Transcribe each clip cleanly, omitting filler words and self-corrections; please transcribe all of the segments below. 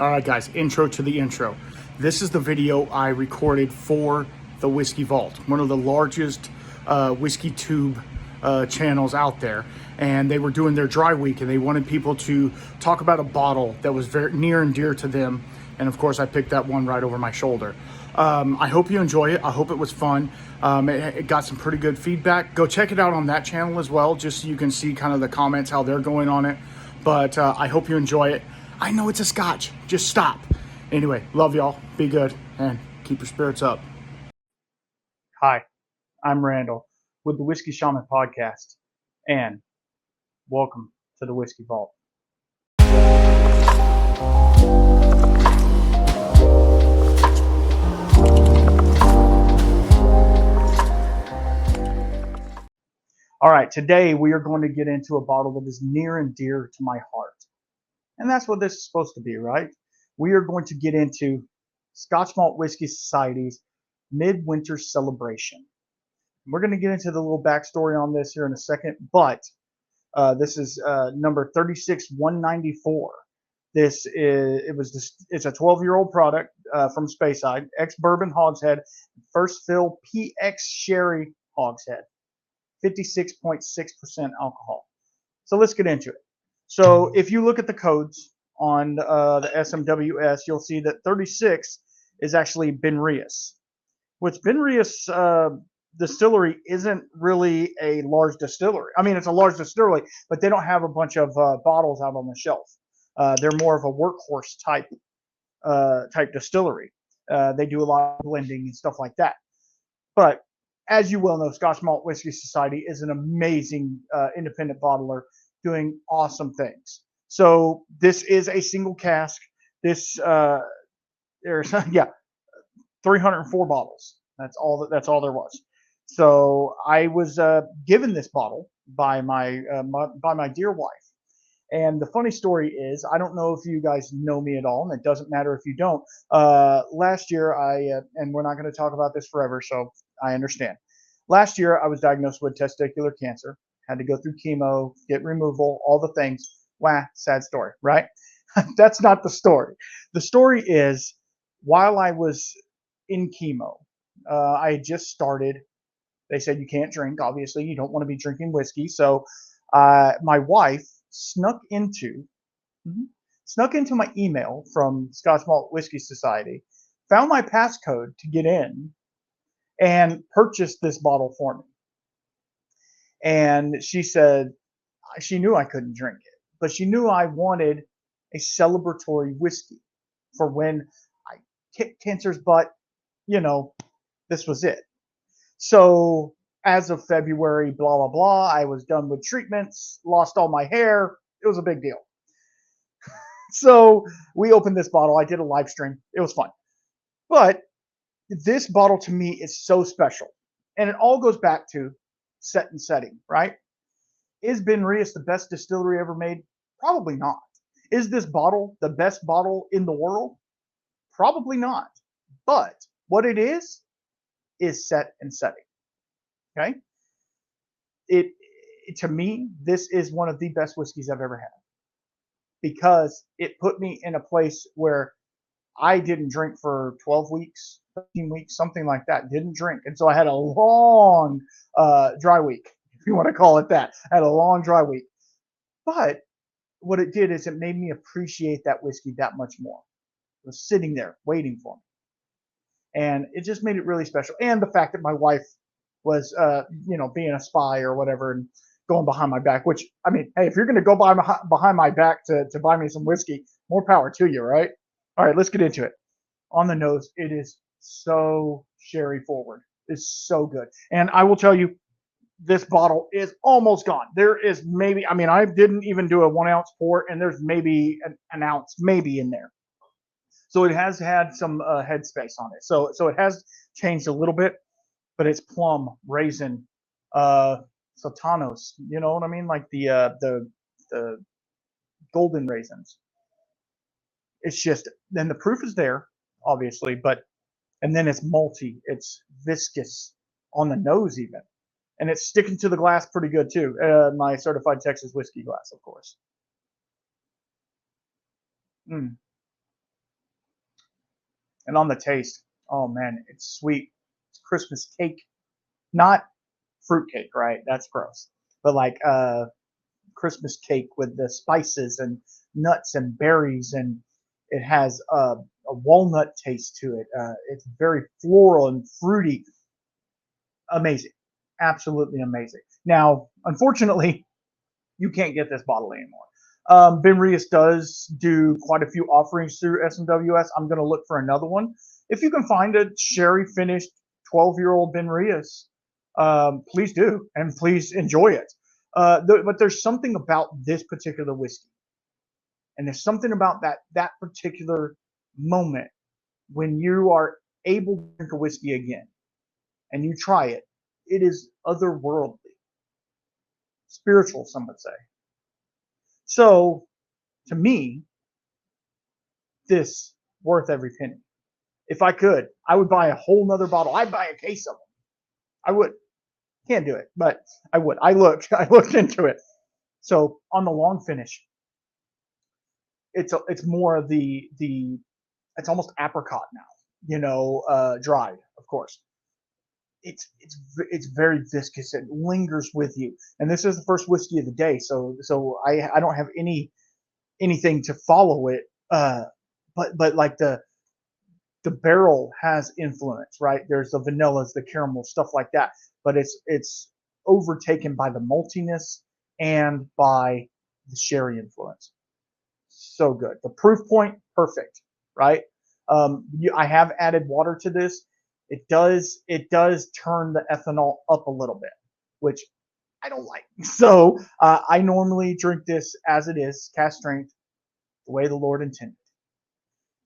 All right, guys, intro to the intro. This is the video I recorded for the Whiskey Vault, one of the largest whiskey tube channels out there. And they were doing their dry week and they wanted people to talk about a bottle that was very near and dear to them. And of course, I picked that one right over my shoulder. I hope you enjoy it. I hope it was fun. It got some pretty good feedback. Go check it out on that channel as well, just so you can see kind of the comments, how they're going on it. But I hope you enjoy it. I know it's a scotch. Just stop. Anyway, love y'all. Be good and keep your spirits up. Hi, I'm Randall with the Whiskey Shaman Podcast, and welcome to the Whiskey Vault. All right, today we are going to get into a bottle that is near and dear to my heart. And that's what this is supposed to be, right? We are going to get into Scotch Malt Whiskey Society's Midwinter Celebration. We're going to get into the little backstory on this here in a second, but this is number 36194. It's a 12-year-old product from Speyside, ex-bourbon hogshead, first fill PX sherry hogshead, 56.6% alcohol. So let's get into it. So if you look at the codes on the SMWS, you'll see that 36 is actually Benrius, which Benrius distillery isn't really a large distillery. I mean, it's a large distillery, but they don't have a bunch of bottles out on the shelf. They're more of a workhorse type distillery. They do a lot of blending and stuff like that. But as you well know, Scotch Malt Whiskey Society is an amazing independent bottler doing awesome things. So this is a single cask. There's 304 bottles. That's all there was. So I was given this bottle by my dear wife. And the funny story is, I don't know if you guys know me at all, and it doesn't matter if you don't. Last year, and we're not going to talk about this forever, so I understand. Last year, I was diagnosed with testicular cancer, had to go through chemo, get removal, all the things. Wah, sad story, right? That's not the story. The story is, while I was in chemo, I had just started. They said you can't drink. Obviously, you don't want to be drinking whiskey. So my wife snuck into my email from Scotch Malt Whiskey Society, found my passcode to get in, and purchased this bottle for me. And she said she knew I couldn't drink it, but she knew I wanted a celebratory whiskey for when I kicked cancer's butt. This was it. So as of February, blah, blah, blah, I was done with treatments, lost all my hair. It was a big deal. So we opened this bottle. I did a live stream. It was fun. But this bottle to me is so special. And it all goes back to set and setting, right? Is Benrius the best distillery ever made? Probably not. Is this bottle the best bottle in the world? Probably not. But what it is set and setting. Okay? To me, this is one of the best whiskeys I've ever had, because it put me in a place where I didn't drink for 12 weeks, 13 weeks, something like that. Didn't drink. And so I had a long dry week, if you want to call it that. I had a long dry week. But what it did is it made me appreciate that whiskey that much more. It was sitting there waiting for me. And it just made it really special. And the fact that my wife was, being a spy or whatever and going behind my back, which, I mean, hey, if you're going to go behind my back to buy me some whiskey, more power to you, right? All right, let's get into it. On the nose, it is so sherry forward. It's so good. And I will tell you, this bottle is almost gone. There is maybe, I didn't even do a 1 ounce pour, and there's maybe an ounce maybe in there. So it has had some headspace on it. So it has changed a little bit, but it's plum, raisin, sultanos. You know what I mean? Like the golden raisins. It's just, then the proof is there, obviously, and then it's malty, it's viscous on the nose even, and it's sticking to the glass pretty good too. My certified Texas whiskey glass, of course. And on the taste, oh man, it's sweet. It's Christmas cake, not fruit cake, right? That's gross. But like Christmas cake with the spices and nuts and berries, and it has a walnut taste to it. It's very floral and fruity. Amazing, absolutely amazing. Now, unfortunately, you can't get this bottle anymore. Ben Rios does do quite a few offerings through SMWS. I'm going to look for another one. If you can find a sherry finished 12-year-old Ben Rios, please do, and please enjoy it. But there's something about this particular whiskey, and there's something about that particular moment when you are able to drink a whiskey again and you try it. It is otherworldly, spiritual, some would say. So, to me, this worth every penny. If I could, I would buy a whole nother bottle. I'd buy a case of them. I would. Can't do it, but I would. I looked into it. So on the long finish, it's more of the it's almost apricot now, dried, of course. It's very viscous. It lingers with you, and this is the first whiskey of the day, so I don't have anything to follow it. But like the barrel has influence, right? There's the vanillas, the caramel, stuff like that, but it's overtaken by the maltiness and by the sherry influence. So good. The proof point, perfect, right? I have added water to this. It does turn the ethanol up a little bit, which I don't like. So I normally drink this as it is, cask strength, the way the Lord intended.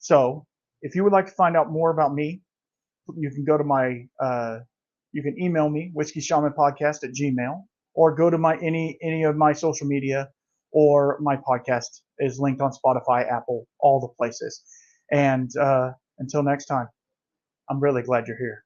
So if you would like to find out more about me, you can go to you can email me, whiskeyshamanpodcast@gmail, or go to any of my social media, or my podcast is linked on Spotify, Apple, all the places. And until next time, I'm really glad you're here.